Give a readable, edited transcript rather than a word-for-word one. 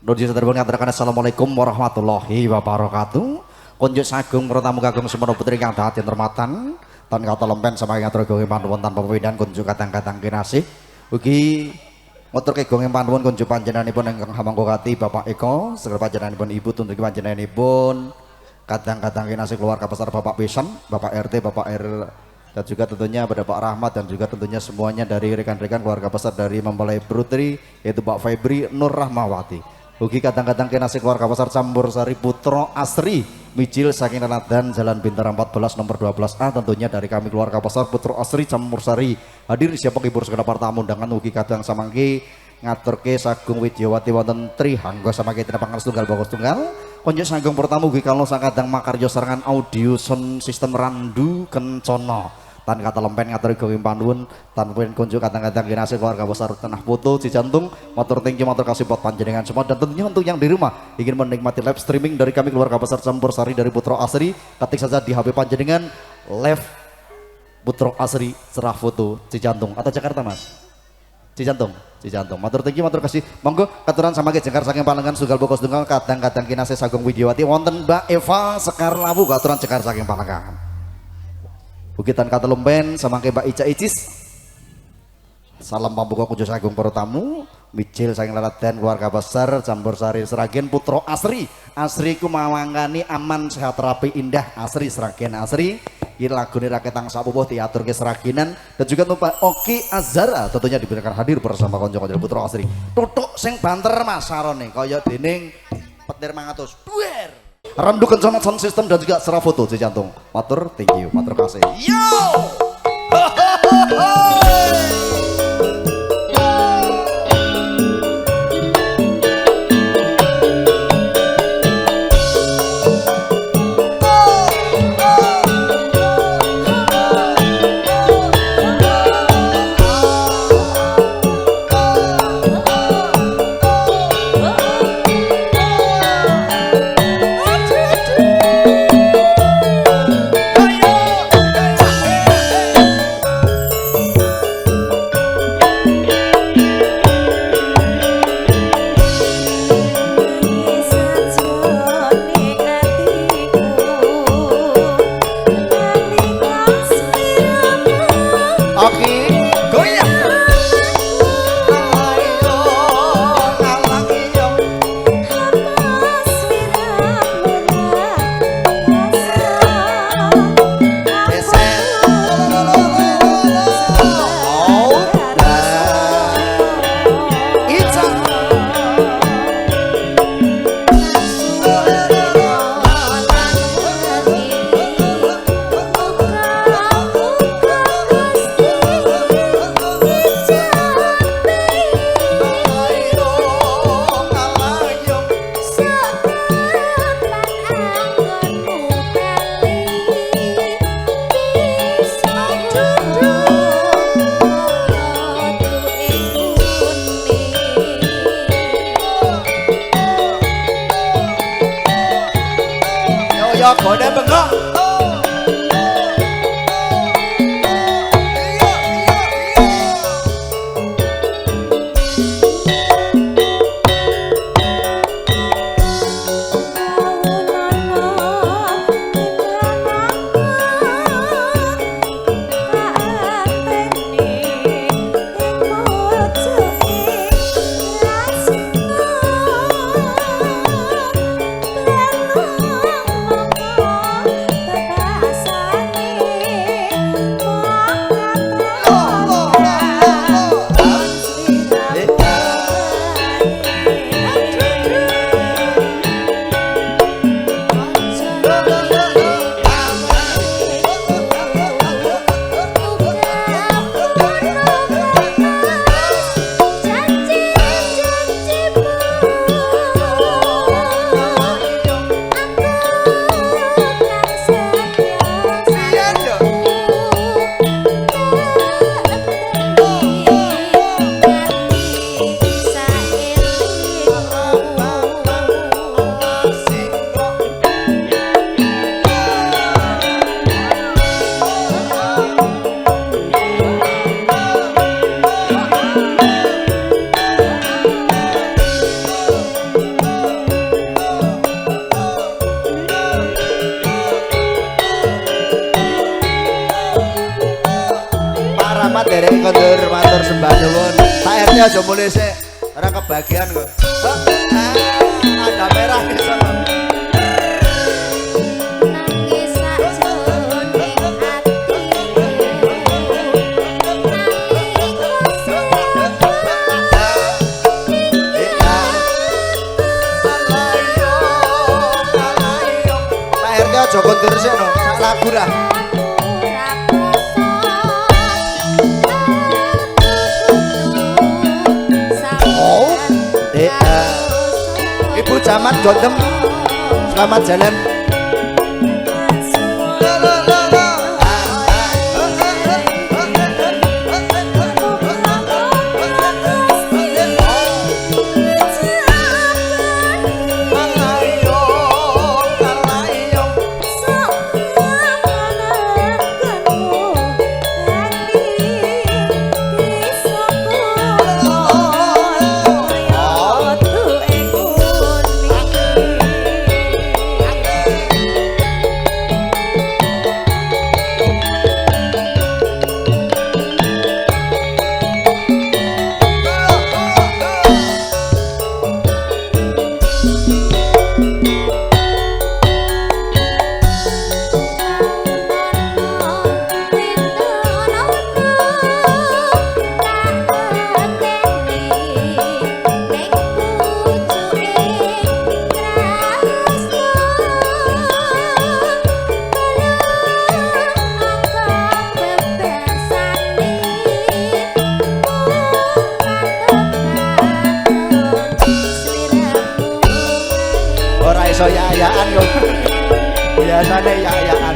Nuju satripun ngaturaken assalamualaikum warahmatullahi wabarakatuh. Kunjuk sagung pratamu kagum semono putri kang dahat hormatan tan kata lempen sama ngatur gongeng panuwun tanpa pepindhan kunjuk kadang-kadang kinasih. Ugi ngaturke gongeng panuwun kunjuk panjenenganipun ingkang hamangkokati Bapak Eko, segala panjenenganipun Ibu tuntuki panjenenganipun kadang-kadang kinasih keluarga besar Bapak Besan, Bapak RT, Bapak R dan juga tentunya pada Pak Rahmat dan juga tentunya semuanya dari rekan-rekan keluarga besar dari mempelai putri yaitu Pak Febri Nur Rahmawati. Ugi kadang-kadang kinasih keluarga besar Campur Sari Putra Asri Mijil saking Ranadan Jalan Bintara 14 nomor 12A, tentunya dari kami keluarga besar Putra Asri Campur Sari hadir siapa kibur segala tamu undangan. Ugi kadang samangke ngaturke sagung Widyawati wonten Tri Hangga samangke tina pangares tunggal bagus tunggal konjuk sagung pertama ugi kalau sakadang makarya sarangan audio sound sistem randu kencana tan kata lempen ngatur gawing panuwun tan pun kunjuk kadang-kadang kinasih keluarga besar Tanah Putu Cijantung matur thank you matur kasih buat panjenengan semua dan tentunya untuk yang di rumah ingin menikmati live streaming dari kami keluarga besar Campur Sari dari Putra Asri, ketik saja di HP panjenengan live Putra Asri Cerah Foto Cijantung atau Jakarta Mas? Cijantung matur thank you matur kasih monggo katuran sama jengkar saking Palengan sugal bokos tunggal kadang-kadang kinasih sagung Widyawati wonten Mbak Eva Sekar Lawu katuran jengkar saking Palengan. Bukitan kata lempen samangke Mbak Ica Icis. Salam pambuka kunjuk sagung para tamu, Mijil saking Ranadan keluarga besar Campur Sari Sragen Putra Asri. Asri ku mawangani aman sehat rapi indah Asri Sragen Asri. Iki lagune raketang sapupuh diaturke Sragenan dan juga numpak Oki Azara tentunya diberikan hadir bersama konco-konco Putra Asri. Tutuk sing banter masarone kaya dening petir 500. Duer. Randu kencana sound system dan juga Cerah Foto Cijantung. Matur thank you, matur kasih. Yo! Kode bengkok. ya aja mulai sik. Ora kebagian kok. Ada merah di sana. Joko terus ya no, sak lagu lah. Oh, Ibu Camat Gondem, selamat jalan. Ya-yaan yo. Biasane ya-yaan.